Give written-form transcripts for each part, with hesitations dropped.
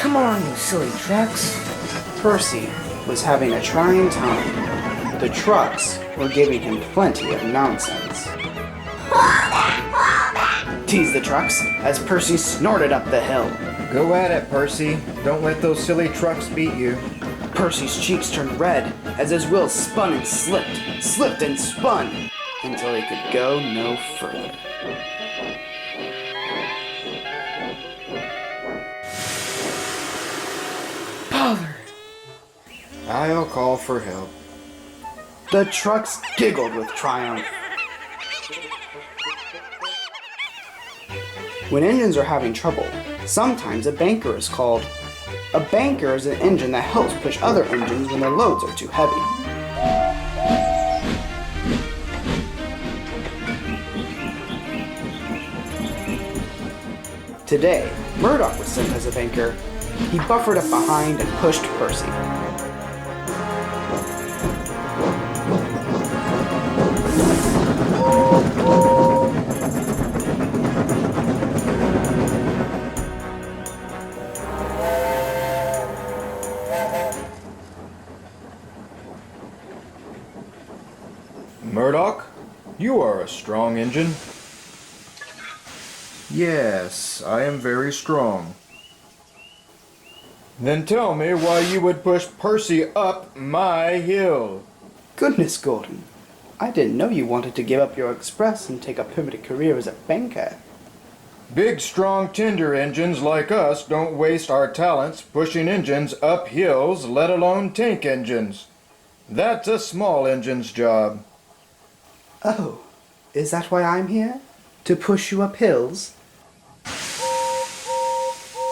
Come on, you silly trucks. Percy was having a trying time. The trucks were giving him plenty of nonsense. Teased the trucks as Percy snorted up the hill. Go at it, Percy. Don't let those silly trucks beat you. Percy's cheeks turned red as his wheels spun and slipped and spun, until he could go no further. Bother! I'll call for help. The trucks giggled with triumph. When engines are having trouble, sometimes a banker is called. A banker is an engine that helps push other engines when their loads are too heavy. Today, Murdoch was sent as a banker. He buffered up behind and pushed Percy. Murdoch, you are a strong engine. Yes, I am very strong. Then tell me why you would push Percy up my hill. Goodness, Gordon. I didn't know you wanted to give up your express and take a permanent career as a banker. Big, strong, tender engines like us don't waste our talents pushing engines up hills, let alone tank engines. That's a small engine's job. Oh, is that why I'm here? To push you up hills?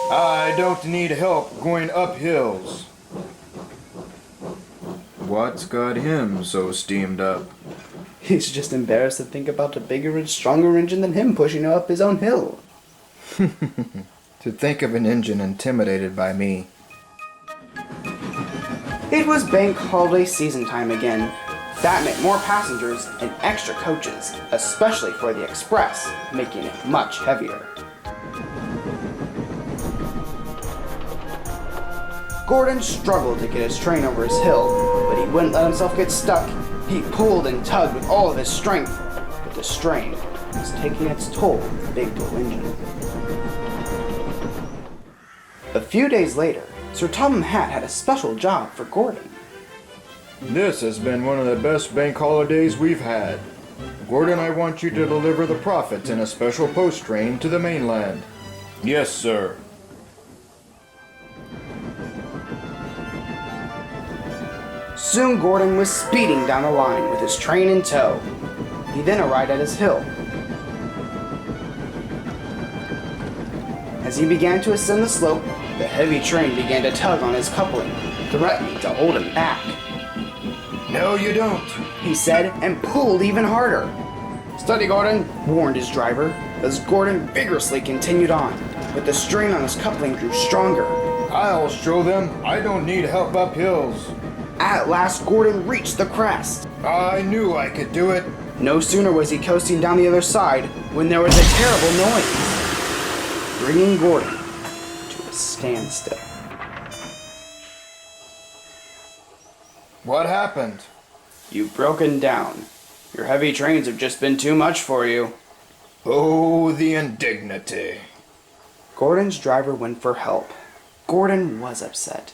I don't need help going up hills. What's got him so steamed up? He's just embarrassed to think about a bigger and stronger engine than him pushing him up his own hill. To think of an engine intimidated by me. It was bank holiday season time again. That meant more passengers and extra coaches, especially for the express, making it much heavier. Gordon struggled to get his train over his hill, but he wouldn't let himself get stuck. He pulled and tugged with all of his strength, but the strain was taking its toll on the big dual engine. A few days later, Sir Topham Hatt had a special job for Gordon. This has been one of the best bank holidays we've had. Gordon, I want you to deliver the profits in a special post train to the mainland. Yes, sir. Soon Gordon was speeding down the line with his train in tow. He then arrived at his hill. As he began to ascend the slope, the heavy train began to tug on his coupling, threatening to hold him back. No, you don't, He said, and pulled even harder. Steady, Gordon, warned his driver, as Gordon vigorously continued on, but the strain on his coupling grew stronger. I'll show them I don't need help up hills. At last, Gordon reached the crest. I knew I could do it. No sooner was he coasting down the other side when there was a terrible noise, bringing Gordon to a standstill. What happened? You've broken down. Your heavy trains have just been too much for you. Oh, the indignity. Gordon's driver went for help. Gordon was upset.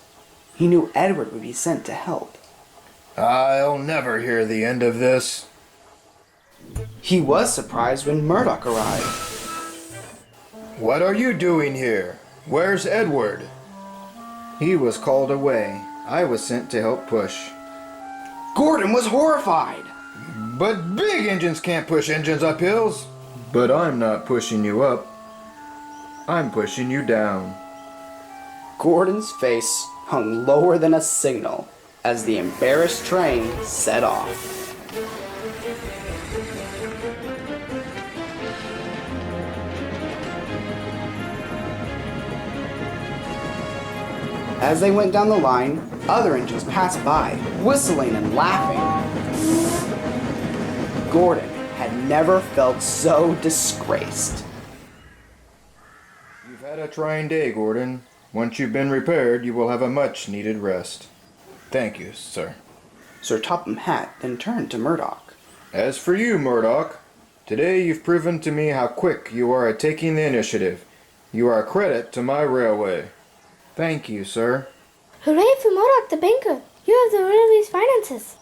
He knew Edward would be sent to help. I'll never hear the end of this. He was surprised when Murdoch arrived. What are you doing here? Where's Edward? He was called away. I was sent to help push. Gordon was horrified. But big engines can't push engines up hills. But I'm not pushing you up. I'm pushing you down. Gordon's face hung lower than a signal as the embarrassed train set off. As they went down the line, other engines passed by, whistling and laughing. Gordon had never felt so disgraced. You've had a trying day, Gordon. Once you've been repaired, you will have a much-needed rest. Thank you, sir. Sir Topham Hatt then turned to Murdoch. As for you, Murdoch, today you've proven to me how quick you are at taking the initiative. You are a credit to my railway. Thank you, sir. Hooray for Murdoch the banker! You have the railway's finances.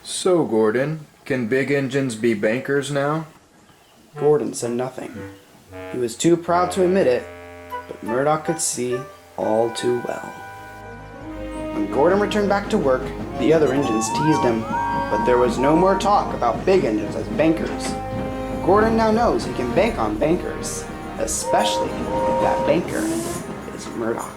So, Gordon, can big engines be bankers now? Gordon said nothing. He was too proud to admit it, but Murdoch could see all too well. When Gordon returned back to work, the other engines teased him, but there was no more talk about big engines as bankers. Gordon now knows he can bank on bankers, especially if that banker is Murdoch.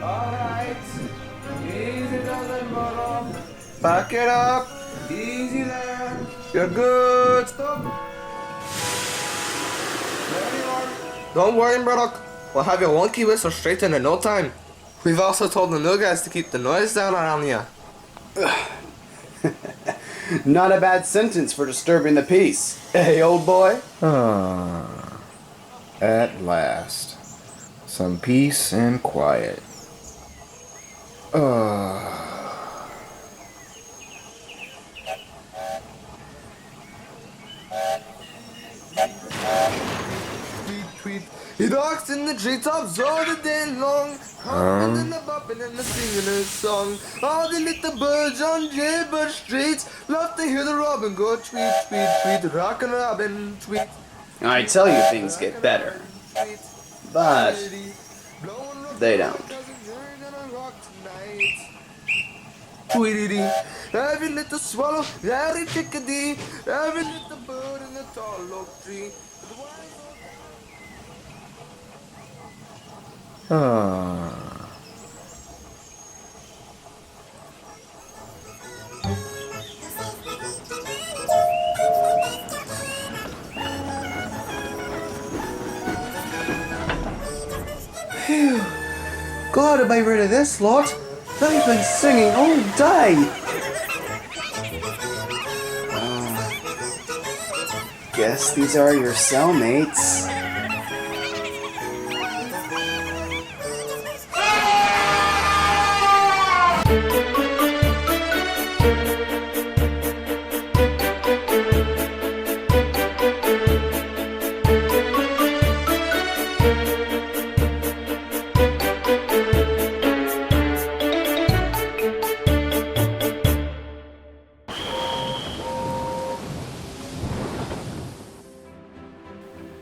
Alright, easy does it, Murdoch. Back it up! Easy there. You're good! Stop. Ready, Don't worry, Murdoch. We'll have your wonky whistle straightened in no time. We've also told the new guys to keep the noise down around here. Not a bad sentence for disturbing the peace. Hey, old boy. At last. Some peace and quiet. Tweet. He talks in the treetops all the day long, hopping and the bopping and the singing his song. All the little birds on Jaybird Street love to hear the robin go tweet, tweet, tweet, rockin' robin, tweet. I tell you things get better, but they don't. Tweety, every little swallow, every chickadee, every little bird in the tall oak tree. Phew. Glad to be rid of this lot. They've been singing all day. Guess these are your cellmates.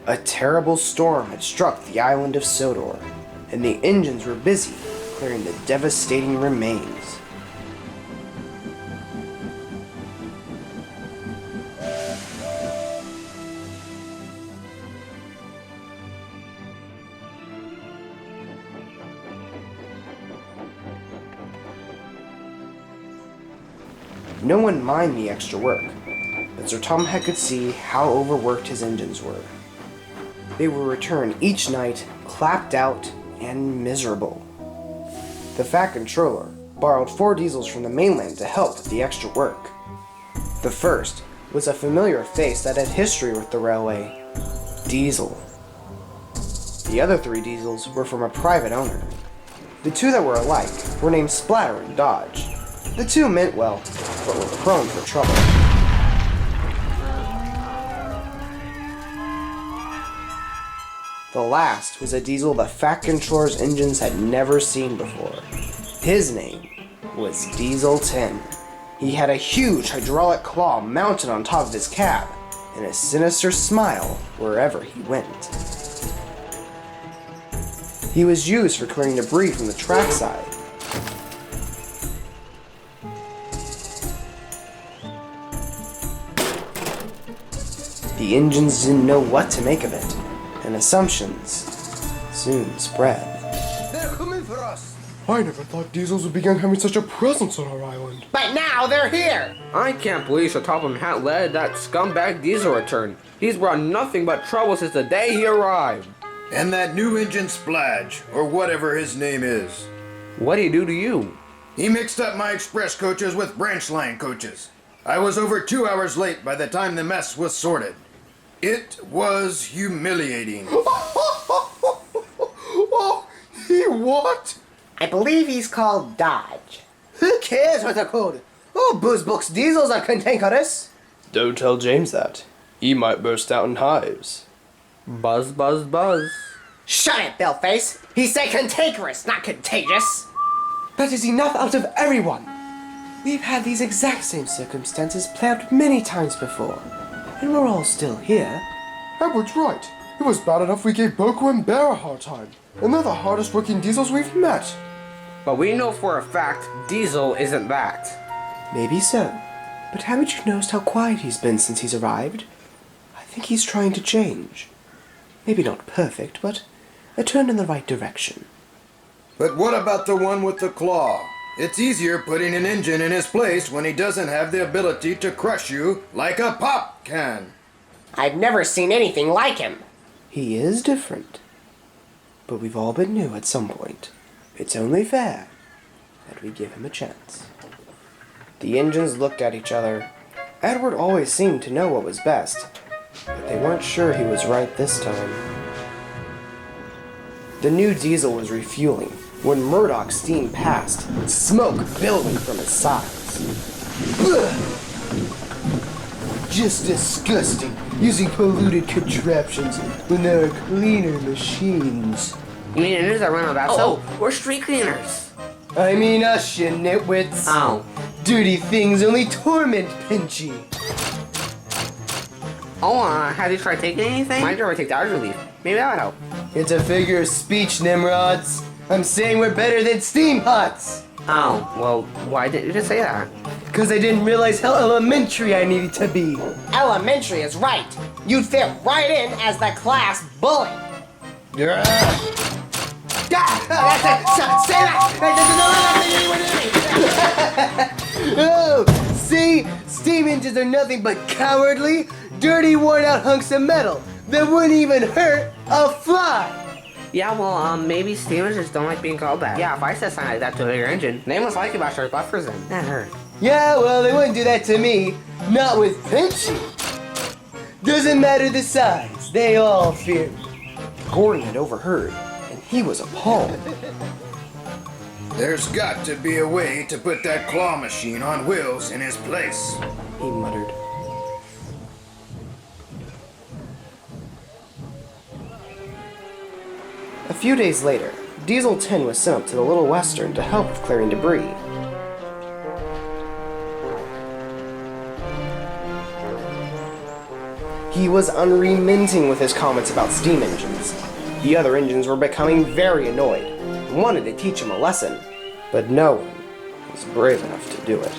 A terrible storm had struck the island of Sodor, and the engines were busy clearing the devastating remains. No one minded the extra work, but Sir Tom Heck could see how overworked his engines were. They would return each night, clapped out and miserable. The Fat Controller borrowed 4 diesels from the mainland to help with the extra work. The first was a familiar face that had history with the railway, Diesel. The other 3 diesels were from a private owner. The 2 that were alike were named Splatter and Dodge. The 2 meant well, but were prone for trouble. The last was a diesel the Fat Controller's engines had never seen before. His name was Diesel 10. He had a huge hydraulic claw mounted on top of his cab, and a sinister smile wherever he went. He was used for clearing debris from the trackside. The engines didn't know what to make of it, and assumptions soon spread. They're coming for us! I never thought diesels would begin having such a presence on our island. But now they're here! I can't believe Sir Topham Hatt let that scumbag Diesel return. He's brought nothing but trouble since the day he arrived. And that new engine Splodge, or whatever his name is. What did he do to you? He mixed up my express coaches with branch line coaches. I was over 2 hours late by the time the mess was sorted. It was humiliating. Oh, he what? I believe he's called Dodge. Who cares what they're called? Oh, Buzzbox diesels are cantankerous. Don't tell James that. He might burst out in hives. Buzz, buzz, buzz. Shut it, Billface. He said cantankerous, not contagious. That is enough out of everyone. We've had these exact same circumstances play out many times before, and we're all still here. Edward's right. It was bad enough we gave Boko and Bear a hard time, and they're the hardest working diesels we've met. But we know for a fact Diesel isn't that. Maybe so, but haven't you noticed how quiet he's been since he's arrived? I think he's trying to change. Maybe not perfect, but a turn in the right direction. But what about the one with the claw? It's easier putting an engine in his place when he doesn't have the ability to crush you like a pop can. I've never seen anything like him. He is different. But we've all been new at some point. It's only fair that we give him a chance. The engines looked at each other. Edward always seemed to know what was best, but they weren't sure he was right this time. The new diesel was refueling when Murdoch's steam passed, smoke billowing from his sides. Ugh. Just disgusting, using polluted contraptions when there are cleaner machines. You mean engines that run on about we're street cleaners. I mean us, you nitwits. Oh. Dirty things only torment Pinchy. Have you tried taking anything? Might try to take the artery relief. Maybe that would help. It's a figure of speech, Nimrods. I'm saying we're better than steam pots. Oh, well, why didn't you just say that? Because I didn't realize how elementary I needed to be. Elementary is right. You'd fit right in as the class bully. Oh, see? Steam engines are nothing but cowardly, dirty, worn-out hunks of metal that wouldn't even hurt a fly. Yeah, well, maybe steam engines don't like being called that. Yeah, if I said something like that to a bigger engine, they must like about sharp buffers in. That hurt. Yeah, well, they wouldn't do that to me. Not with Pinchy. Doesn't matter the size, they all fear me. Gordon had overheard, and he was appalled. There's got to be a way to put that claw machine on wheels in his place. He muttered. A few days later, Diesel 10 was sent up to the Little Western to help with clearing debris. He was unrelenting with his comments about steam engines. The other engines were becoming very annoyed and wanted to teach him a lesson, but no one was brave enough to do it.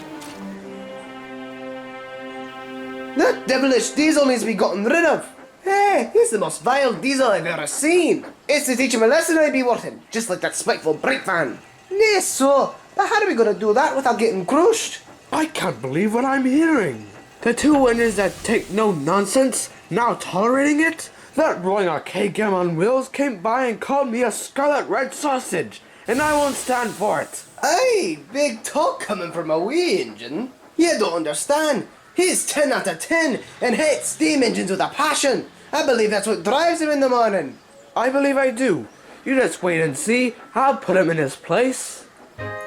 That devilish diesel needs to be gotten rid of. Hey, he's the most vile diesel I've ever seen. It's to teach him a lesson I'd be wanting, just like that spiteful brake van. Yes, so, but how are we gonna do that without getting crushed? I can't believe what I'm hearing. The two engines that take no nonsense, now tolerating it? That rolling arcade game on wheels came by and called me a scarlet red sausage, and I won't stand for it. Aye, big talk coming from a wee engine. You don't understand. He's 10 out of 10 and hates steam engines with a passion. I believe that's what drives him in the morning. I believe I do. You just wait and see. I'll put him in his place.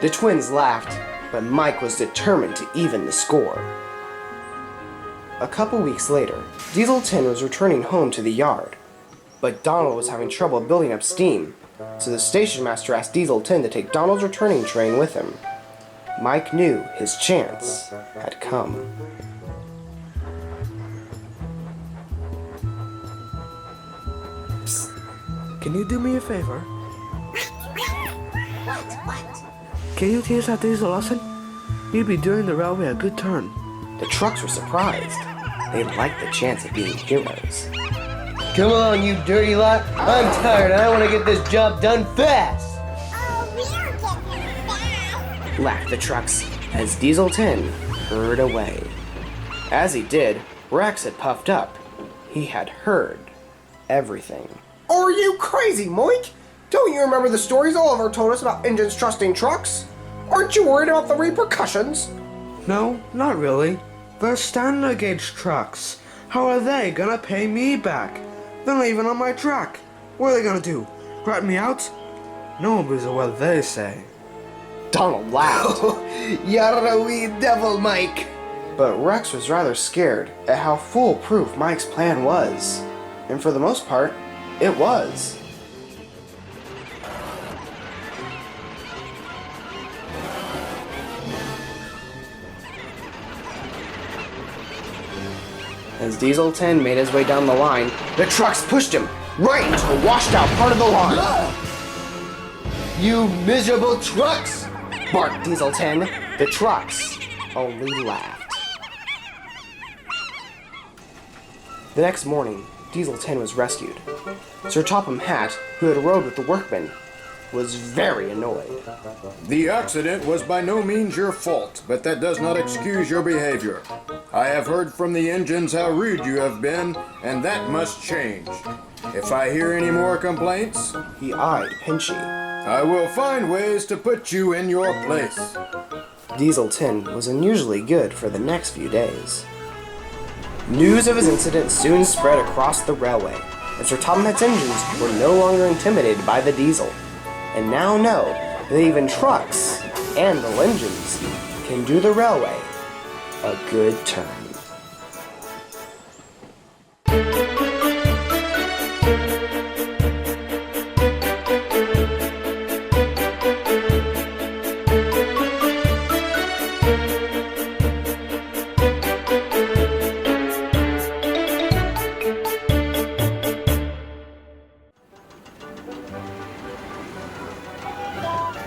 The twins laughed, but Mike was determined to even the score. A couple weeks later, Diesel 10 was returning home to the yard, but Donald was having trouble building up steam, so the station master asked Diesel 10 to take Donald's returning train with him. Mike knew his chance had come. Psst. Can you do me a favor? What? Can you teach that diesel a lesson? You'd be doing the railway a good turn. The trucks were surprised. They liked the chance of being heroes. Come on, you dirty lot. I'm tired and I want to get this job done fast. Laughed the trucks as Diesel 10 hurried away. As he did, Rex had puffed up. He had heard everything. Are you crazy, Mike? Don't you remember the stories Oliver told us about engines trusting trucks? Aren't you worried about the repercussions? No, not really. They're standard gauge trucks. How are they gonna pay me back? They're not even on my track. What are they gonna do? Rat me out? Nobody's what they say. Donald laughed. You're a wee devil, Mike. But Rex was rather scared at how foolproof Mike's plan was. And for the most part, it was. As Diesel 10 made his way down the line, the trucks pushed him right into a washed out part of the line. You miserable trucks! Barked Diesel 10. The trucks only laughed. The next morning, Diesel 10 was rescued. Sir Topham Hatt, who had rode with the workmen, was very annoyed. The accident was by no means your fault, but that does not excuse your behavior. I have heard from the engines how rude you have been, and that must change. If I hear any more complaints, He eyed Pinchy. I will find ways to put you in your place. Diesel Tin was unusually good for the next few days. News of his incident soon spread across the railway, and Sir Topham Hatt's engines were no longer intimidated by the diesel, and now know that even trucks and the engines can do the railway a good turn.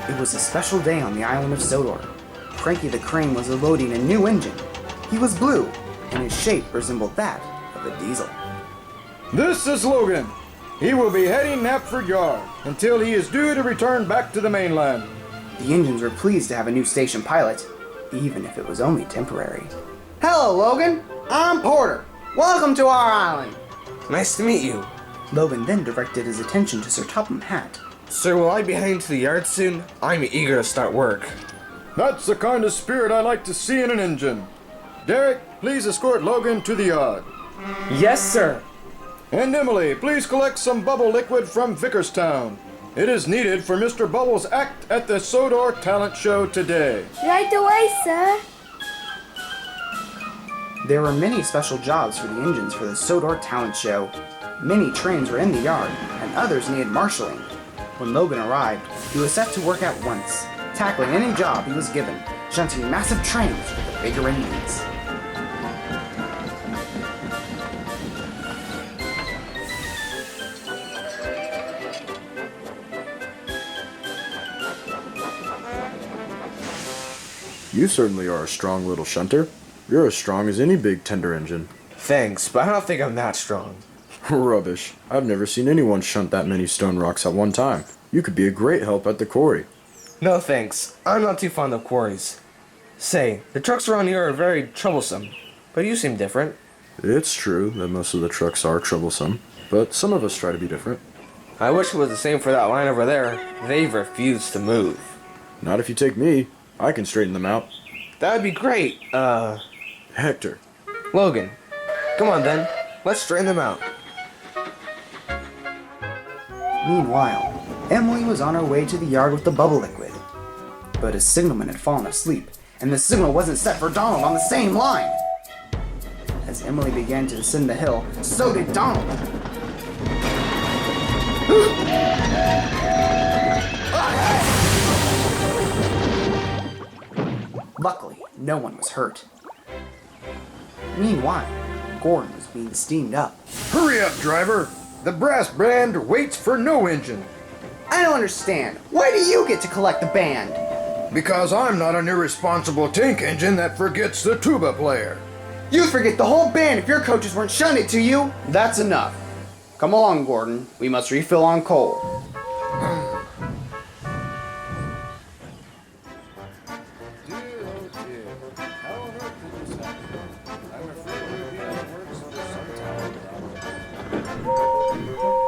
It was a special day on the island of Sodor. Frankie the Crane was loading a new engine. He was blue, and his shape resembled that of a diesel. This is Logan. He will be heading Knapford Yard until he is due to return back to the mainland. The engines were pleased to have a new station pilot, even if it was only temporary. Hello, Logan. I'm Porter. Welcome to our island. Nice to meet you. Logan then directed his attention to Sir Topham Hatt. Sir, will I be heading to the yard soon? I'm eager to start work. That's the kind of spirit I like to see in an engine. Derek, please escort Logan to the yard. Yes, sir. And Emily, please collect some bubble liquid from Vickerstown. It is needed for Mr. Bubble's act at the Sodor Talent Show today. Right away, sir. There were many special jobs for the engines for the Sodor Talent Show. Many trains were in the yard, and others needed marshalling. When Logan arrived, he was set to work at once, tackling any job he was given, shunting massive trains with the bigger engines. You certainly are a strong little shunter. You're as strong as any big tender engine. Thanks, but I don't think I'm that strong. Rubbish. I've never seen anyone shunt that many stone rocks at one time. You could be a great help at the quarry. No thanks, I'm not too fond of quarries. Say, the trucks around here are very troublesome, but you seem different. It's true that most of the trucks are troublesome, but some of us try to be different. I wish it was the same for that line over there. They've refused to move. Not if you take me. I can straighten them out. That'd be great. Hector. Logan. Come on then, let's straighten them out. Meanwhile, Emily was on her way to the yard with the bubble liquid. But a signalman had fallen asleep, and the signal wasn't set for Donald on the same line. As Emily began to descend the hill, so did Donald. Luckily, no one was hurt. Meanwhile, Gordon was being steamed up. Hurry up, driver! The brass band waits for no engine. I don't understand. Why do you get to collect the band? Because I'm not an irresponsible tank engine that forgets the tuba player. You'd forget the whole band if your coaches weren't shunting it to you. That's enough. Come along, Gordon. We must refill on coal.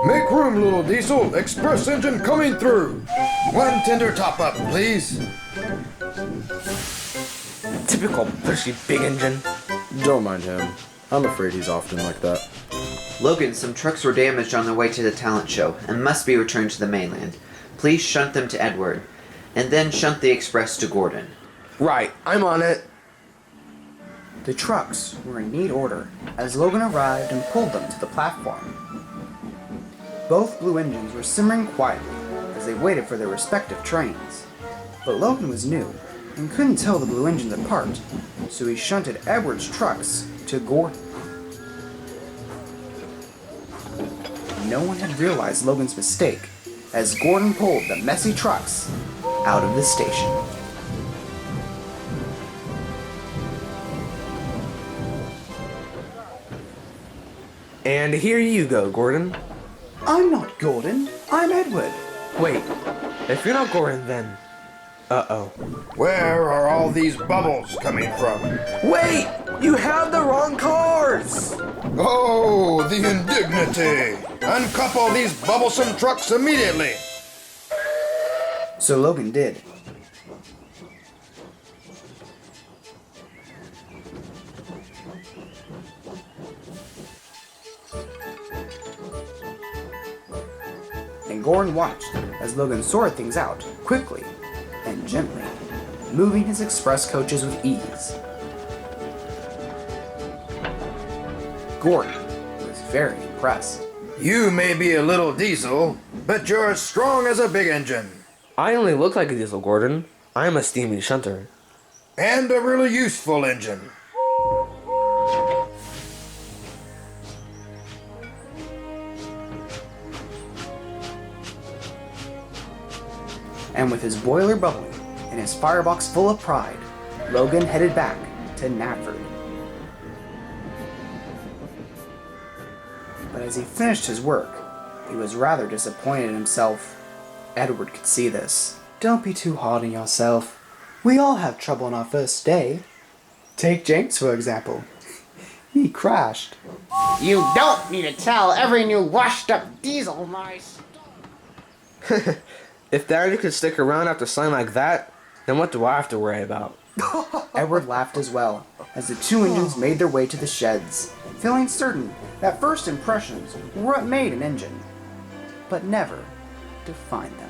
Make room, little diesel. Express engine coming through. One tender top up, please. Typical pushy big engine. Don't mind him. I'm afraid he's often like that. Logan, some trucks were damaged on their way to the talent show and must be returned to the mainland. Please shunt them to Edward, and then shunt the express to Gordon. Right, I'm on it. The trucks were in neat order as Logan arrived and pulled them to the platform. Both blue engines were simmering quietly as they waited for their respective trains. But Logan was new and couldn't tell the blue engines apart, so he shunted Edward's trucks to Gordon. No one had realized Logan's mistake as Gordon pulled the messy trucks out of the station. And here you go, Gordon. I'm not Gordon, I'm Edward. Wait, if you're not Gordon, then... Uh-oh. Where are all these bubbles coming from? Wait! You have the wrong cars! Oh, the indignity! Uncouple these bubblesome trucks immediately! So Logan did. And Gordon watched as Logan sorted things out quickly and gently, moving his express coaches with ease. Gordon was very impressed. You may be a little diesel, but you're as strong as a big engine. I only look like a diesel, Gordon. I'm a steaming shunter. And a really useful engine. And with his boiler bubbling and his firebox full of pride, Logan headed back to Knapford. But as he finished his work, he was rather disappointed in himself. Edward could see this. Don't be too hard on yourself. We all have trouble on our first day. Take James, for example. He crashed. You don't need to tell every new washed-up diesel my If Daddy could stick around after something like that, then what do I have to worry about? Edward laughed as well, as the two engines made their way to the sheds, feeling certain that first impressions were what made an engine, but never defined them.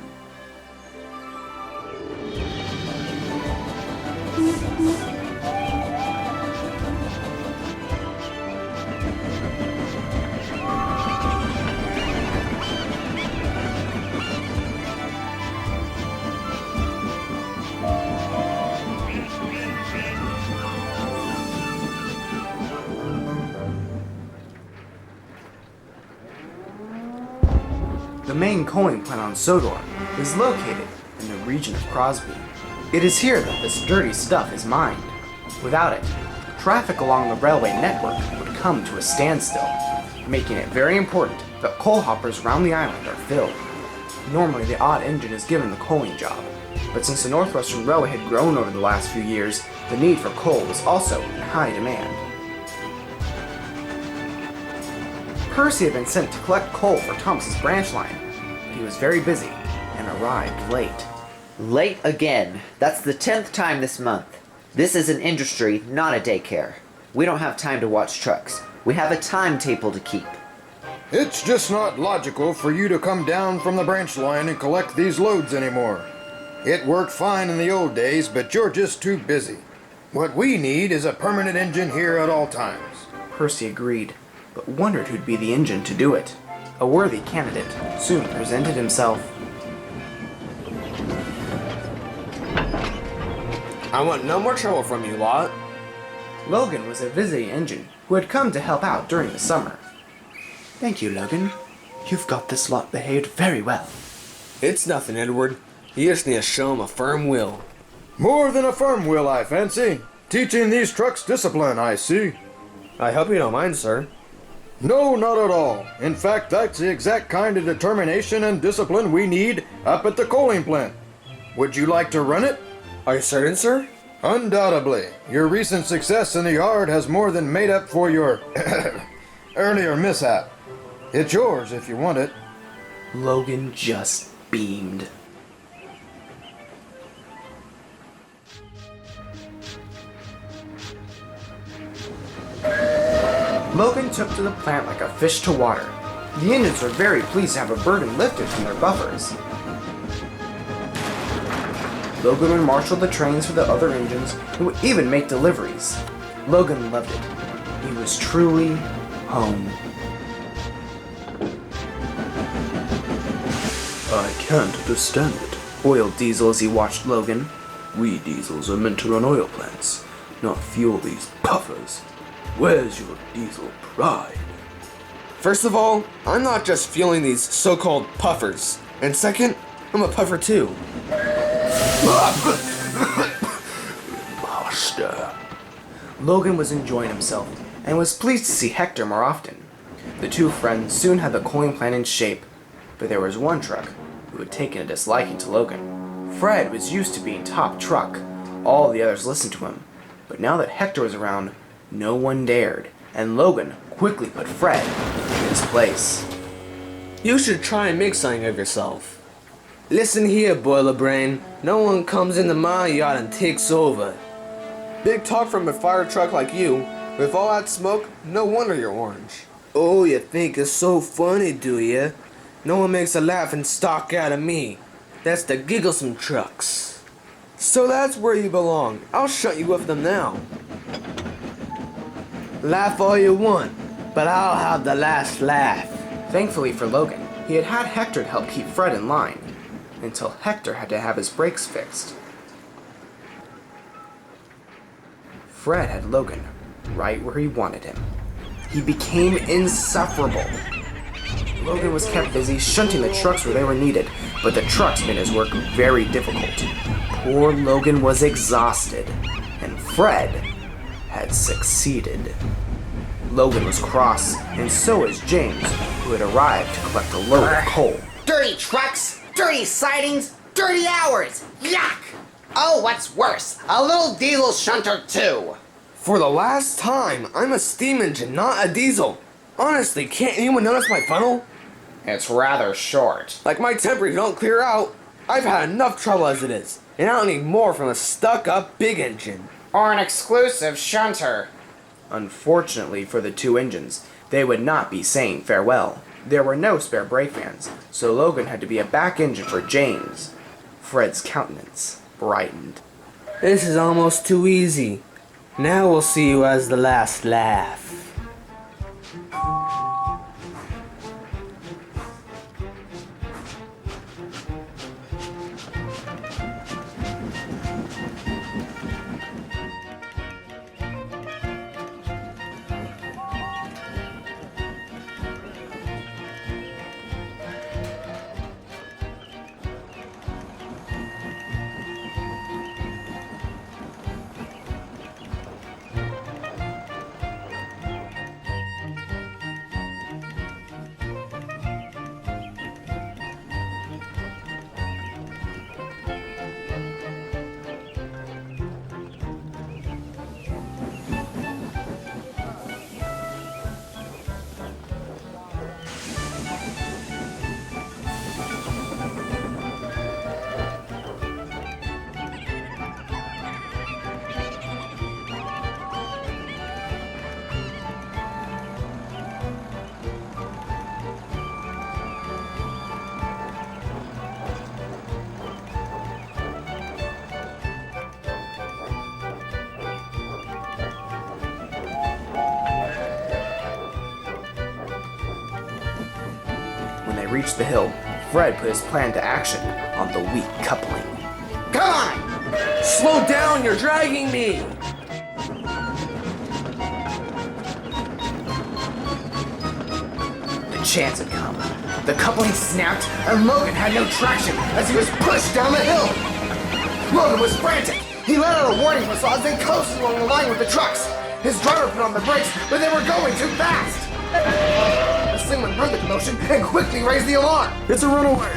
The main coaling plant on Sodor is located in the region of Crosby. It is here that this dirty stuff is mined. Without it, traffic along the railway network would come to a standstill, making it very important that coal hoppers around the island are filled. Normally the odd engine is given the coaling job, but since the Northwestern Railway had grown over the last few years, the need for coal was also in high demand. Percy had been sent to collect coal for Thomas's branch line, but he was very busy and arrived late. Late again. That's the 10th time this month. This is an industry, not a daycare. We don't have time to watch trucks. We have a timetable to keep. It's just not logical for you to come down from the branch line and collect these loads anymore. It worked fine in the old days, but you're just too busy. What we need is a permanent engine here at all times. Percy agreed, but wondered who'd be the engine to do it. A worthy candidate soon presented himself. I want no more trouble from you lot. Logan was a visiting engine who had come to help out during the summer. Thank you, Logan. You've got this lot behaved very well. It's nothing, Edward. You just need to show him a firm will. More than a firm will, I fancy. Teaching these trucks discipline, I see. I hope you don't mind, sir. No, not at all. In fact, that's the exact kind of determination and discipline we need up at the coaling plant. Would you like to run it? Are you certain, sir? Undoubtedly. Your recent success in the yard has more than made up for your earlier mishap. It's yours if you want it. Logan just beamed. Logan took to the plant like a fish to water. The engines were very pleased to have a burden lifted from their buffers. Logan would marshal the trains for the other engines and would even make deliveries. Logan loved it. He was truly home. I can't understand it, oiled Diesel as he watched Logan. We diesels are meant to run oil plants, not fuel these puffers. Where's your diesel pride? First of all, I'm not just fueling these so-called puffers. And second, I'm a puffer too. Master. Logan was enjoying himself and was pleased to see Hector more often. The two friends soon had the coaling plant in shape, but there was one truck who had taken a disliking to Logan. Fred was used to being top truck. All the others listened to him, but now that Hector was around, no one dared, and Logan quickly put Fred in his place. You should try and make something of yourself. Listen here, boiler brain. No one comes into my yard and takes over. Big talk from a fire truck like you. With all that smoke, no wonder you're orange. Oh, you think it's so funny, do ya? No one makes a laughing stock out of me. That's the Gigglesome trucks. So that's where you belong. I'll shut you with them now. Laugh all you want, but I'll have the last laugh. Thankfully for Logan, he had had Hector to help keep Fred in line, until Hector had to have his brakes fixed. Fred had Logan right where he wanted him. He became insufferable. Logan was kept busy shunting the trucks where they were needed, but the trucks made his work very difficult. Poor Logan was exhausted, and Fred had succeeded. Logan was cross, and so was James, who had arrived to collect a load of coal. Dirty trucks, dirty sidings, dirty hours. Yuck! Oh, what's worse, a little diesel shunter too. For the last time, I'm a steam engine, not a diesel. Honestly, can't anyone notice my funnel? It's rather short. Like my temper don't clear out. I've had enough trouble as it is, and I don't need more from a stuck-up big engine. Or an exclusive shunter. Unfortunately for the two engines, they would not be saying farewell. There were no spare brake fans, so Logan had to be a back engine for James. Fred's countenance brightened. This is almost too easy. Now we'll see who has the last laugh. Reached the hill, Fred put his plan to action on the weak coupling. Come on! Slow down, you're dragging me! The chance had come. The coupling snapped, and Logan had no traction as he was pushed down the hill. Logan was frantic. He let out a warning whistle as they coasted along the line with the trucks. His driver put on the brakes, but they were going too fast. The Slingman heard the commotion and quickly raised the alarm. It's a runaway!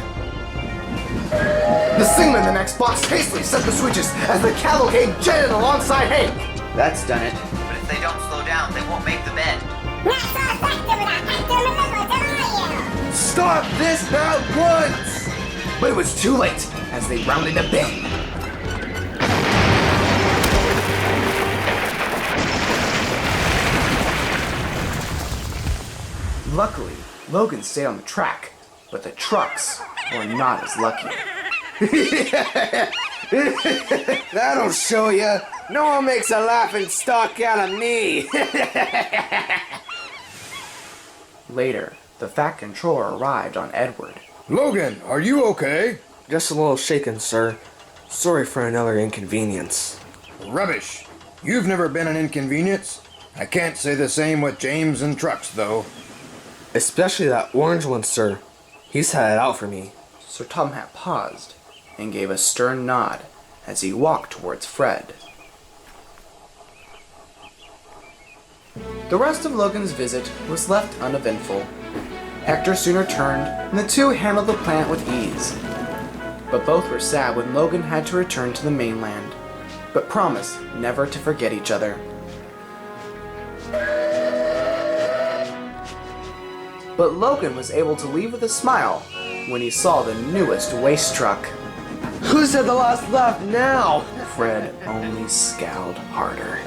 The Slingman in the next box hastily set the switches as the cavalcade jetted alongside Hank. That's done it. But if they don't slow down, they won't make the bend. Stop this at once! But it was too late as they rounded a bend. Luckily, Logan stayed on the track, but the trucks were not as lucky. That'll show ya. No one makes a laughing stock out of me. Later, the Fat Controller arrived on Edward. Logan, are you okay? Just a little shaken, sir. Sorry for another inconvenience. Rubbish. You've never been an inconvenience. I can't say the same with James and trucks, though. Especially that orange one, sir. He's had it out for me. Sir Tom Hat paused and gave a stern nod as he walked towards Fred. The rest of Logan's visit was left uneventful. Hector soon returned, and the two handled the plant with ease. But both were sad when Logan had to return to the mainland, but promised never to forget each other. But Logan was able to leave with a smile when he saw the newest waste truck. Who said the last laugh now? Fred only scowled harder.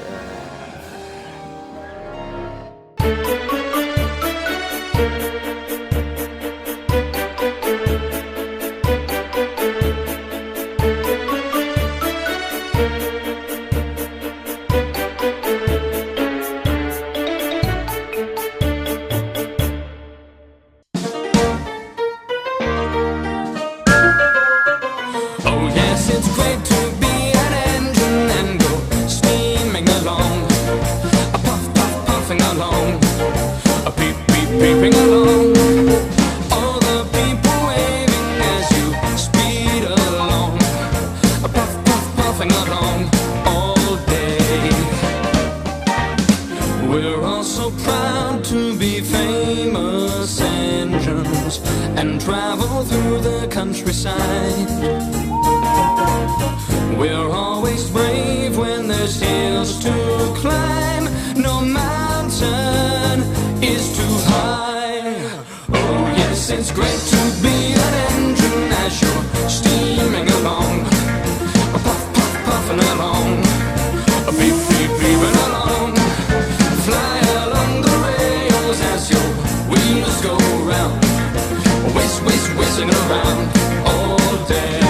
And travel through the countryside. We're always brave when there's hills to climb. No mountain is too high. Oh yes, it's great to be an engine as you're steaming along. Puff, puff, puffing along. Beep, beep, beeping along. Fly along the rails as your wheels go round. Whizzing around all day.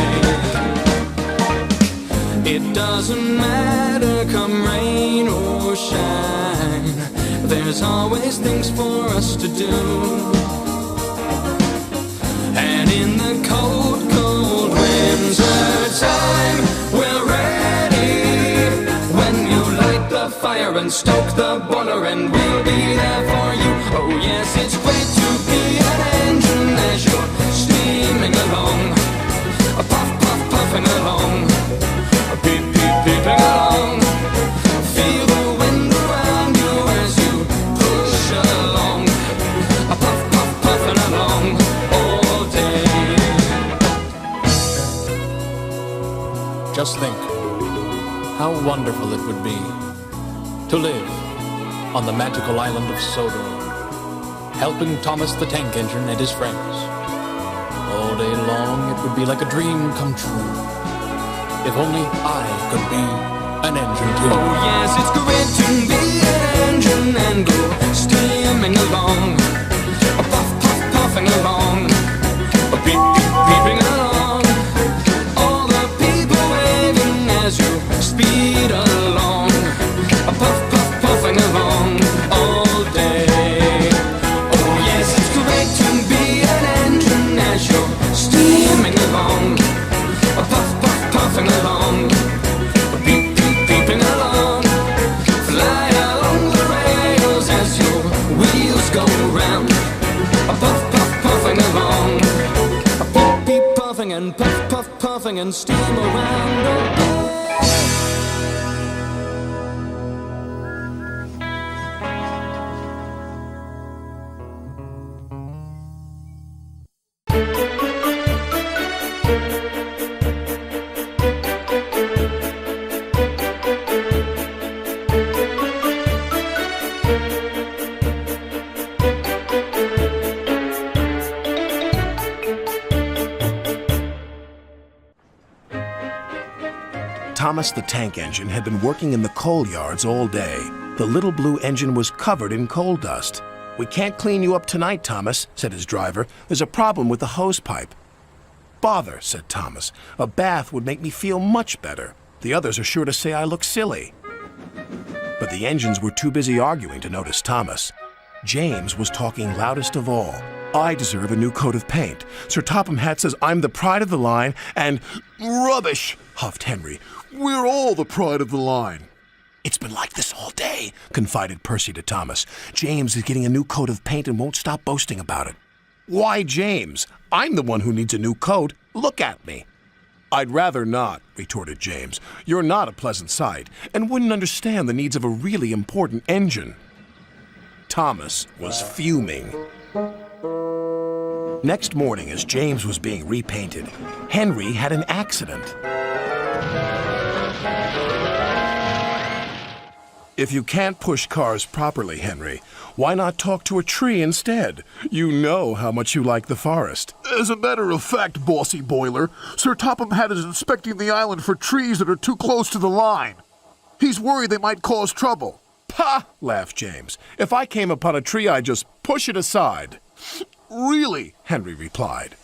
It doesn't matter come rain or shine, there's always things for us to do. And in the cold, cold winter time, we're ready. When you light the fire and stoke the boiler, and we'll be there for you. Oh yes, it's great to be an engine as you're steaming along, puff, puff, puffing along, peep, peep, peeping along. Feel the wind around you as you push along, puff, puff, puffing along all day. Just think how wonderful it would be to live on the magical island of Sodor, helping Thomas the Tank Engine and his friends. All day long, it would be like a dream come true. If only I could be an engine too. Oh yes, it's great to be an engine and go steaming along. Puff, puff, puffing along. Beep, beep, beeping along. All the people waving as you speed along. Puff, puff, puffing along all day. Oh yes, it's great to be an engine as you're steaming along. Puff, puff, puffing along. Beep, beep, beeping along. Fly along the rails as your wheels go round. Puff, puff, puffing along. Beep, beep, puffing and puff, puff, puffing and steam around all day. Thomas the Tank Engine had been working in the coal yards all day. The little blue engine was covered in coal dust. "We can't clean you up tonight, Thomas," said his driver. "There's a problem with the hose pipe." "Bother," said Thomas. "A bath would make me feel much better. The others are sure to say I look silly." But the engines were too busy arguing to notice Thomas. James was talking loudest of all. "I deserve a new coat of paint. Sir Topham Hatt says I'm the pride of the line, and—" "Rubbish," huffed Henry. "We're all the pride of the line." "It's been like this all day," confided Percy to Thomas. "James is getting a new coat of paint and won't stop boasting about it." "Why, James? I'm the one who needs a new coat. Look at me." "I'd rather not," retorted James. "You're not a pleasant sight, and wouldn't understand the needs of a really important engine." Thomas was fuming. Next morning, as James was being repainted, Henry had an accident. If you can't push cars properly, Henry, why not talk to a tree instead? You know how much you like the forest. As a matter of fact, bossy boiler, Sir Topham Hatt is inspecting the island for trees that are too close to the line. He's worried they might cause trouble. "Pah!" laughed James. "If I came upon a tree, I'd just push it aside." "Really?" Henry replied.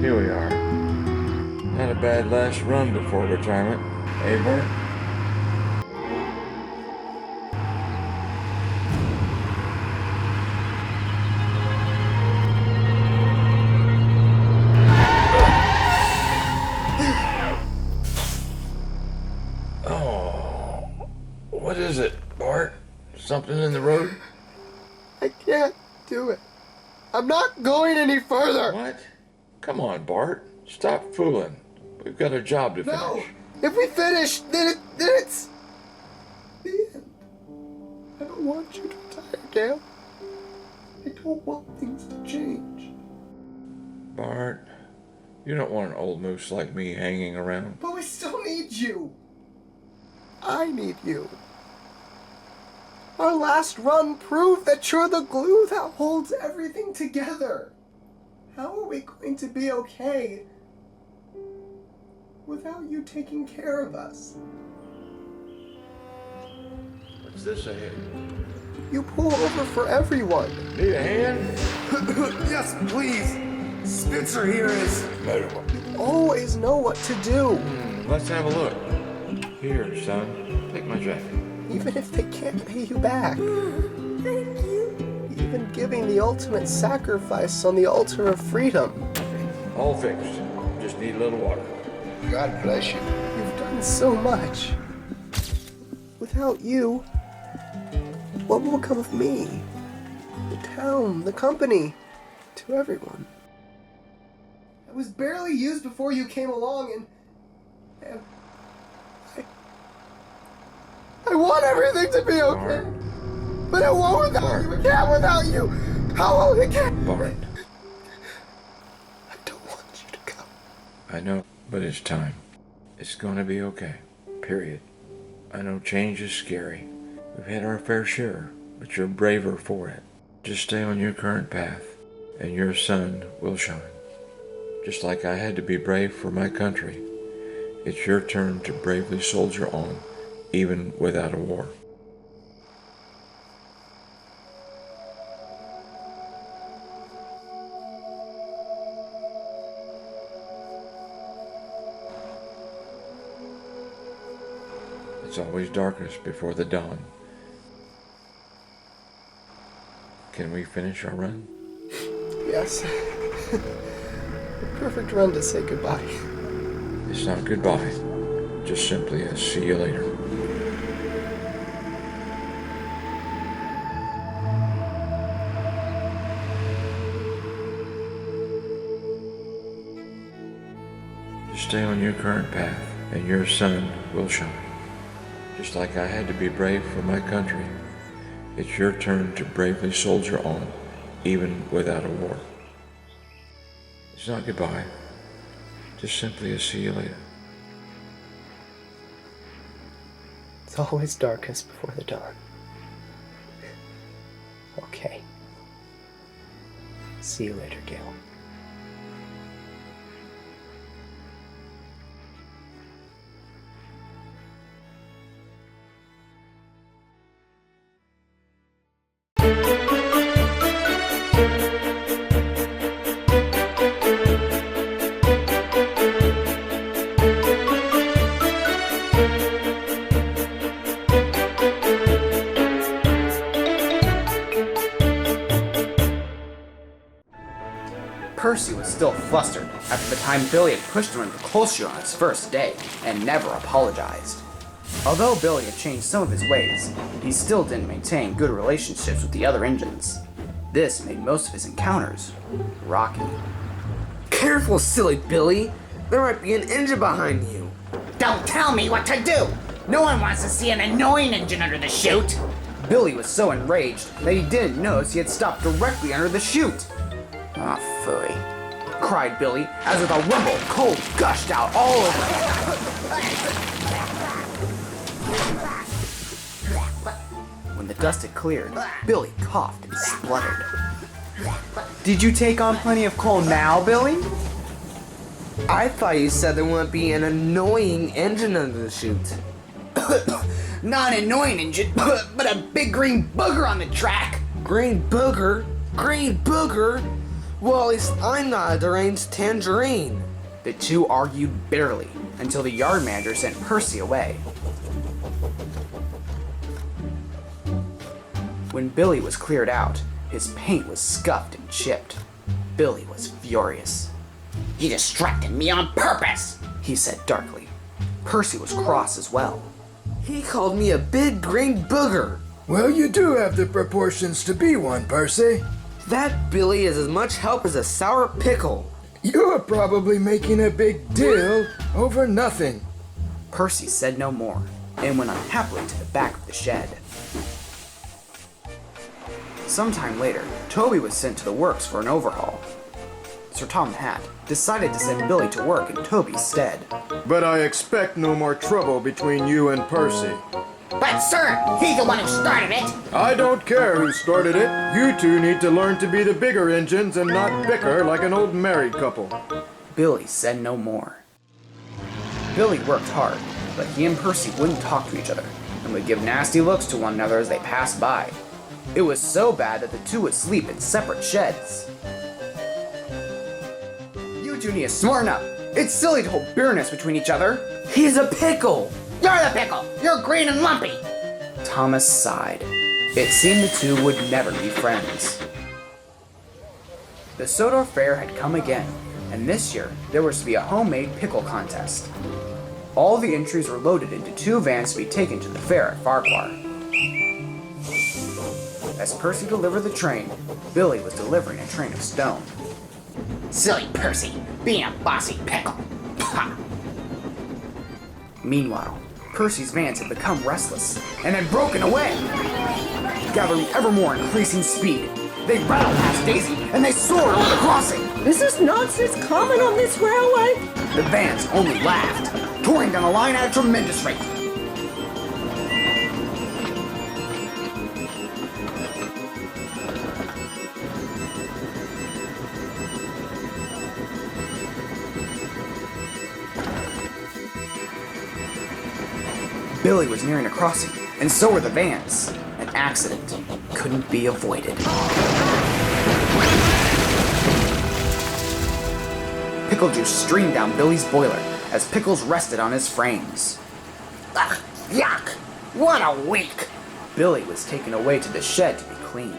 Here we are. Not a bad last run before retirement, eh, Bart? Oh, what is it, Bart? Something in the road? I can't do it. I'm not going any further. What? Come on, Bart. Stop fooling. We've got a job to finish. No! If we finish, then it's the end. I don't want you to retire, Gail. I don't want things to change. Bart, you don't want an old moose like me hanging around. But we still need you. I need you. Our last run proved that you're the glue that holds everything together. How are we going to be okay without you taking care of us? What's this ahead? You pull over for everyone. Need a hand? Yes, please. Spencer here is... You always know what to do. Let's have a look. Here, son. Take my jacket. Even if they can't pay you back. Thank you. Even giving the ultimate sacrifice on the altar of freedom. All fixed. Just need a little water. God bless you. You've done so much. Without you, what will become of me? The town, the company, to everyone. I was barely used before you came along and I want everything to be okay. Bart. But it won't without you. It can't without you. How will it can? Bart. I don't want you to go. I know, but it's time. It's gonna be okay. Period. I know change is scary. We've had our fair share, but you're braver for it. Just stay on your current path, and your sun will shine. Just like I had to be brave for my country, it's your turn to bravely soldier on, even without a war. It's always darkest before the dawn. Can we finish our run? Yes. The perfect run to say goodbye. It's not goodbye, just simply a see you later. Just stay on your current path, and your sun will shine. Just like I had to be brave for my country, it's your turn to bravely soldier on, even without a war. It's not goodbye, just simply a see you later. It's always darkest before the dawn. Okay. See you later, Gail. Percy was still flustered after the time Billy had pushed him into the coal chute on his first day and never apologized. Although Billy had changed some of his ways, he still didn't maintain good relationships with the other engines. This made most of his encounters rocky. Careful, silly Billy. There might be an engine behind you. Don't tell me what to do! No one wants to see an annoying engine under the chute! Billy was so enraged that he didn't notice he had stopped directly under the chute. "Ah, phooey," cried Billy as with a rumble, coal gushed out all over him. When the dust had cleared, Billy coughed and spluttered. "Did you take on plenty of coal now, Billy?" I thought you said there wouldn't be an annoying engine under the chute. Not an annoying engine, but a big green booger on the track! Green booger? Green booger? Well, at least I'm not a deranged tangerine. The two argued bitterly until the yard manager sent Percy away. When Billy was cleared out, his paint was scuffed and chipped. Billy was furious. "He distracted me on purpose!" he said darkly. Percy was cross as well. He called me a big green booger. Well, you do have the proportions to be one, Percy. That Billy is as much help as a sour pickle. You're probably making a big deal over nothing. Percy said no more and went unhappily to the back of the shed. Sometime later, Toby was sent to the works for an overhaul. Sir Tom Hat decided to send Billy to work in Toby's stead. But I expect no more trouble between you and Percy. But sir, he's the one who started it! I don't care who started it. You two need to learn to be the bigger engines and not bicker like an old married couple. Billy said no more. Billy worked hard, but he and Percy wouldn't talk to each other and would give nasty looks to one another as they passed by. It was so bad that the two would sleep in separate sheds. "You two need to smarten up. It's silly to hold bitterness between each other." He's a pickle! You're the pickle! You're green and lumpy! Thomas sighed. It seemed the two would never be friends. The Sodor Fair had come again, and this year there was to be a homemade pickle contest. All the entries were loaded into 2 vans to be taken to the fair at Farquhar. As Percy delivered the train, Billy was delivering a train of stone. Silly Percy, being a bossy pickle. Ha! Meanwhile, Percy's vans had become restless and had broken away. Gathering ever more increasing speed, they rattled past Daisy and they soared over the crossing. Is this nonsense common on this railway? The vans only laughed, touring down the line at a tremendous rate. Billy was nearing a crossing, and so were the vans. An accident couldn't be avoided. Pickle juice streamed down Billy's boiler as Pickles rested on his frames. Ugh, yuck! What a week! Billy was taken away to the shed to be cleaned.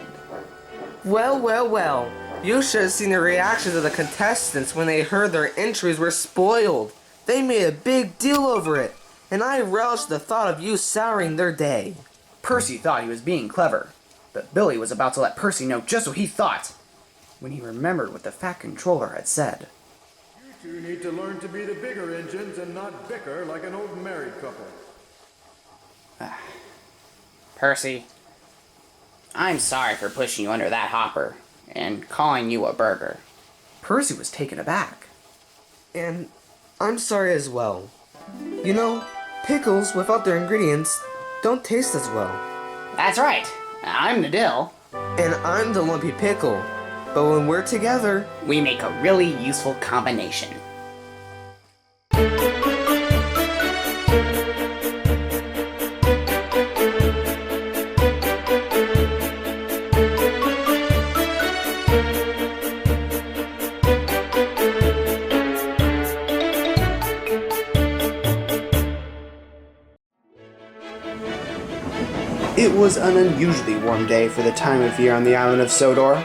Well, well, well. You should have seen the reactions of the contestants when they heard their entries were spoiled. They made a big deal over it, and I relished the thought of you souring their day. Percy thought he was being clever, but Billy was about to let Percy know just what he thought when he remembered what the Fat Controller had said. You two need to learn to be the bigger engines and not bicker like an old married couple. Percy, I'm sorry for pushing you under that hopper and calling you a burger. Percy was taken aback. And I'm sorry as well. You know, pickles without their ingredients don't taste as well. That's right. I'm the dill. And I'm the lumpy pickle. But when we're together, we make a really useful combination. It was an unusually warm day for the time of year on the island of Sodor.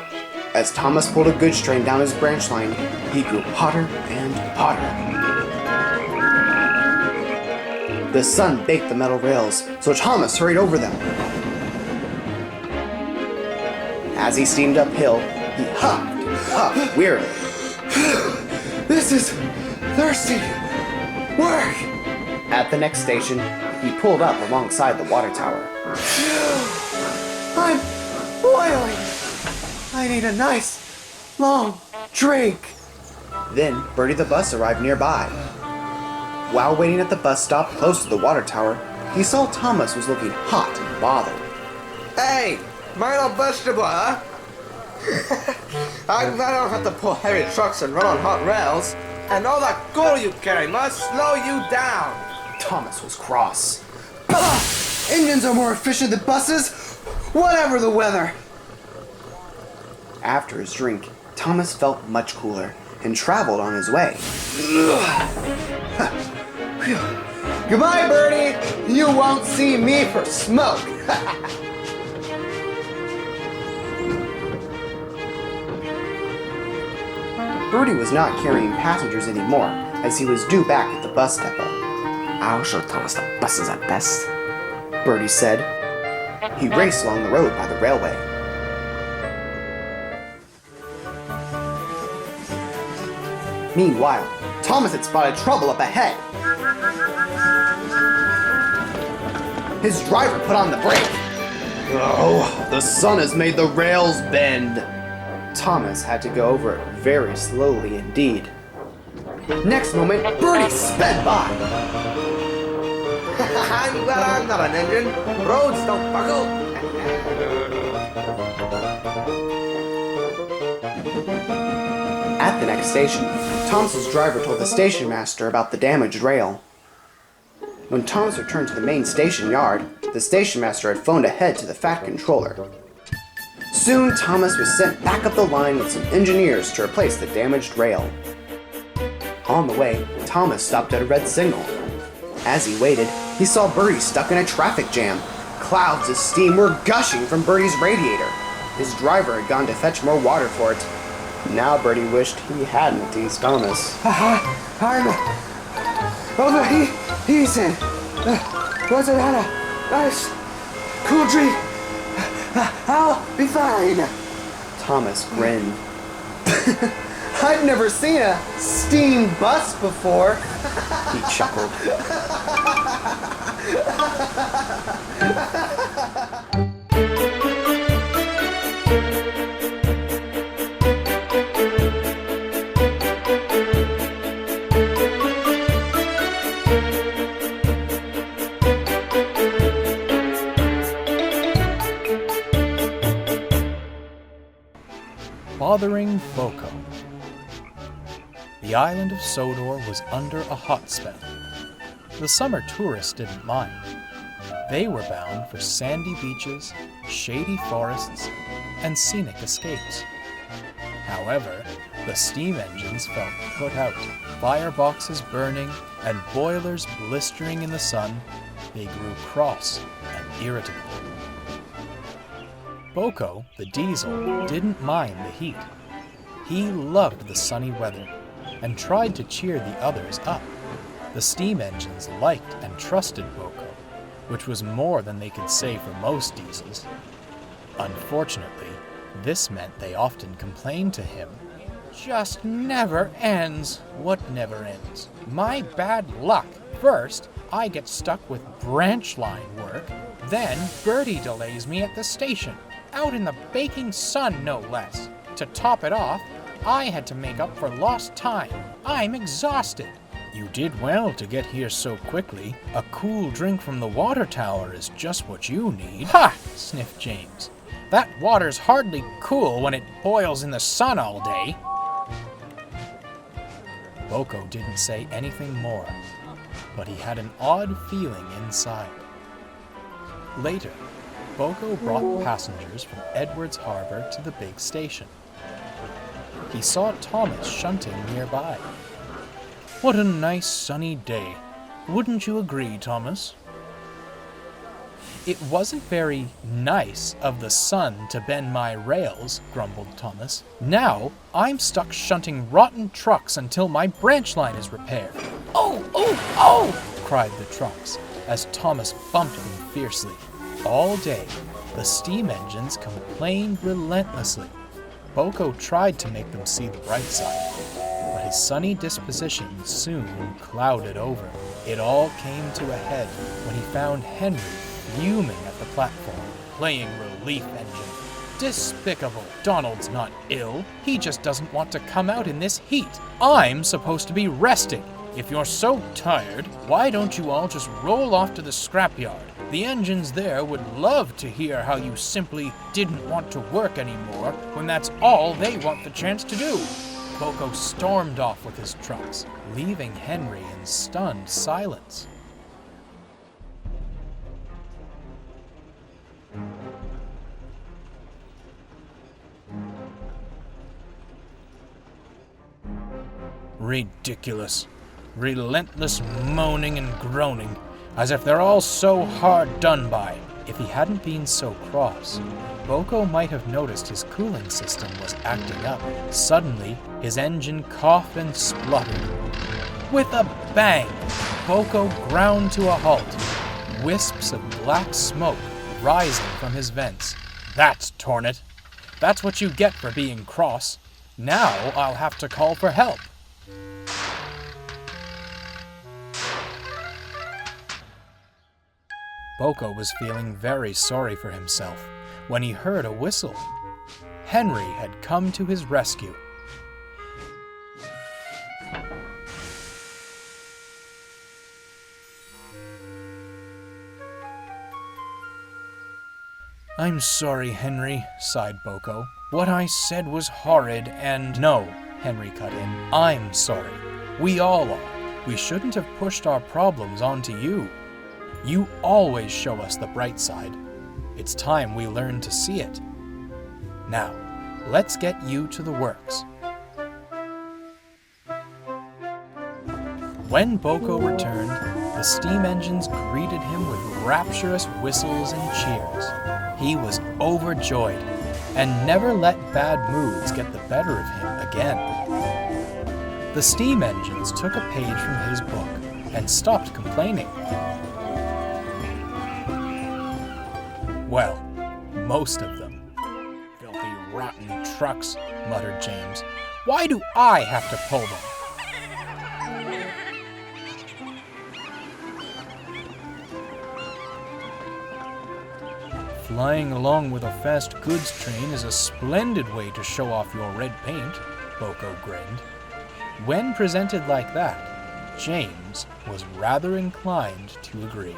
As Thomas pulled a goods train down his branch line, he grew hotter and hotter. The sun baked the metal rails, so Thomas hurried over them. As he steamed uphill, he huffed wearily. This is thirsty work! At the next station, he pulled up alongside the water tower. I'm boiling! I need a nice, long drink. Then Bertie the bus arrived nearby. While waiting at the bus stop close to the water tower, he saw Thomas was looking hot and bothered. Hey, minor vegetable, huh? I'm glad I don't have to pull heavy trucks and run on hot rails. And all that coal you carry must slow you down. Thomas was cross. Engines are more efficient than buses, whatever the weather. After his drink, Thomas felt much cooler and traveled on his way. Goodbye, Bertie. You won't see me for smoke. Bertie was not carrying passengers anymore, as he was due back at the bus depot. I'll show Thomas the buses are best, Bertie said. He raced along the road by the railway. Meanwhile, Thomas had spotted trouble up ahead. His driver put on the brake. Oh, the sun has made the rails bend. Thomas had to go over it very slowly indeed. Next moment, Bertie sped by. I'm glad I'm not an engine. Roads don't buckle. At the next station, Thomas's driver told the station master about the damaged rail. When Thomas returned to the main station yard, the station master had phoned ahead to the Fat Controller. Soon, Thomas was sent back up the line with some engineers to replace the damaged rail. On the way, Thomas stopped at a red signal. As he waited, he saw Bertie stuck in a traffic jam. Clouds of steam were gushing from Bertie's radiator. His driver had gone to fetch more water for it. Now Bertie wished he hadn't teased Thomas. I'm overheating. Wasn't that a nice, cool drink? I'll be fine. Thomas grinned. I've never seen a steam bus before. He chuckled. Bothering Boko. The island of Sodor was under a hot spell. The summer tourists didn't mind. They were bound for sandy beaches, shady forests, and scenic escapes. However, the steam engines felt put out. Fireboxes burning and boilers blistering in the sun, they grew cross and irritable. Boko, the diesel, didn't mind the heat. He loved the sunny weather and tried to cheer the others up. The steam engines liked and trusted Boko, which was more than they could say for most diesels. Unfortunately, this meant they often complained to him. Just never ends. What never ends? My bad luck. First, I get stuck with branch line work. Then, Bertie delays me at the station. Out in the baking sun, no less. To top it off, I had to make up for lost time. I'm exhausted. You did well to get here so quickly. A cool drink from the water tower is just what you need. Ha! Sniffed James. That water's hardly cool when it boils in the sun all day. Boko didn't say anything more, but he had an odd feeling inside. Later, Boko brought passengers from Edwards Harbor to the big station. He saw Thomas shunting nearby. What a nice sunny day. Wouldn't you agree, Thomas? It wasn't very nice of the sun to bend my rails, grumbled Thomas. Now I'm stuck shunting rotten trucks until my branch line is repaired. Oh, oh, oh, cried the trucks as Thomas bumped them fiercely. All day, the steam engines complained relentlessly. Boko tried to make them see the bright side, but his sunny disposition soon clouded over. It all came to a head when he found Henry fuming at the platform, playing relief engine. Despicable. Donald's not ill. He just doesn't want to come out in this heat. I'm supposed to be resting. If you're so tired, why don't you all just roll off to the scrapyard? The engines there would love to hear how you simply didn't want to work anymore when that's all they want the chance to do. Boko stormed off with his trucks, leaving Henry in stunned silence. Ridiculous. Relentless moaning and groaning, as if they're all so hard done by. If he hadn't been so cross, Boko might have noticed his cooling system was acting up. Suddenly, his engine coughed and spluttered. With a bang, Boko ground to a halt, wisps of black smoke rising from his vents. That's torn it. That's what you get for being cross. Now I'll have to call for help. Boko was feeling very sorry for himself when he heard a whistle. Henry had come to his rescue. I'm sorry, Henry, sighed Boko. What I said was horrid and... No, Henry cut in. I'm sorry. We all are. We shouldn't have pushed our problems onto you. You always show us the bright side. It's time we learn to see it. Now, let's get you to the works. When Boko returned, the steam engines greeted him with rapturous whistles and cheers. He was overjoyed and never let bad moods get the better of him again. The steam engines took a page from his book and stopped complaining. Well, most of them. Filthy, rotten trucks, muttered James. Why do I have to pull them? Flying along with a fast goods train is a splendid way to show off your red paint, Boko grinned. When presented like that, James was rather inclined to agree.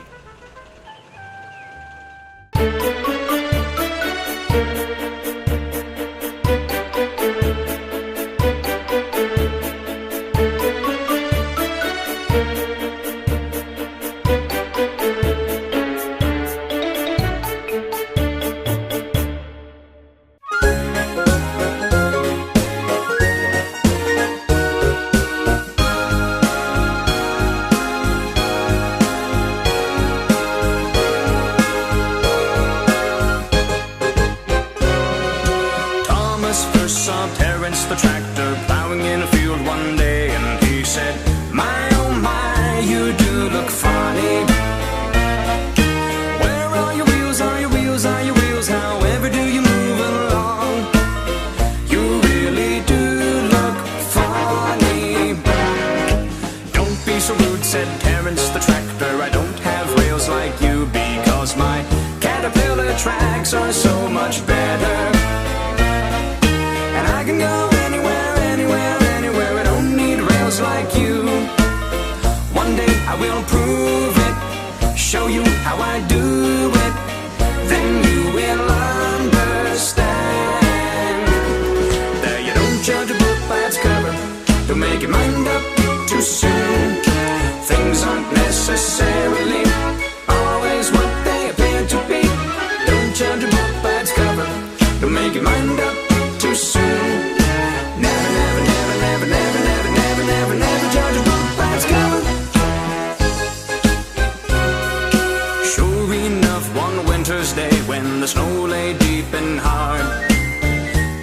The tractor plowing in a field one day, and he said, my oh my, you do look funny. Where are your wheels, are your wheels, are your wheels, however do you move along? You really do look funny. Don't be so rude, said Terrence the tractor, I don't have rails like you, because my caterpillar tracks are so much better. And I can go anywhere, anywhere, anywhere. I don't need rails like you. One day I will prove it, show you how I do it. Then you will understand. There you don't judge a book by its cover. Don't make your mind up too soon. Things aren't necessarily always what they appear to be. Don't judge a book by its cover. Don't make your mind up too soon. Never, never, never, never, never, never, never, never, never judge a book by its cover. Sure enough, one scraping hard.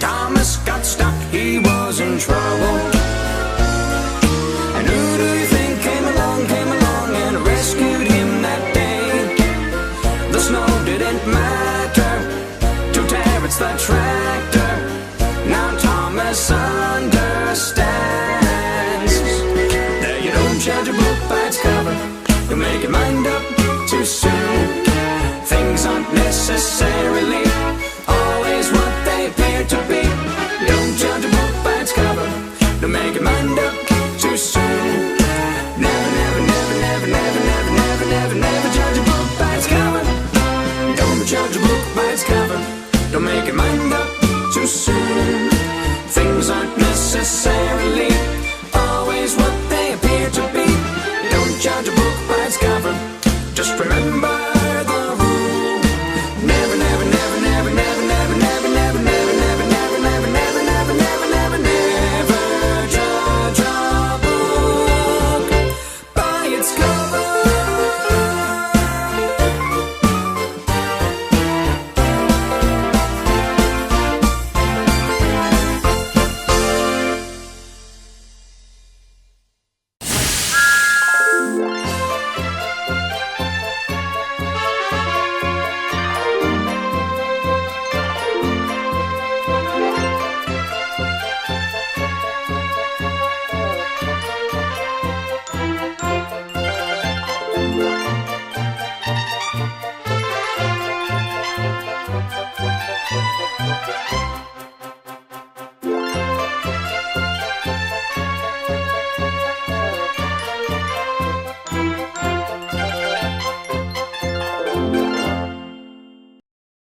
Thomas got stuck, he was in trouble. And who do you think came along and rescued him that day? The snow didn't matter to Terrence the tractor. Now Thomas understands that you don't judge a book by its cover. You'll make your mind up too soon. Things aren't necessary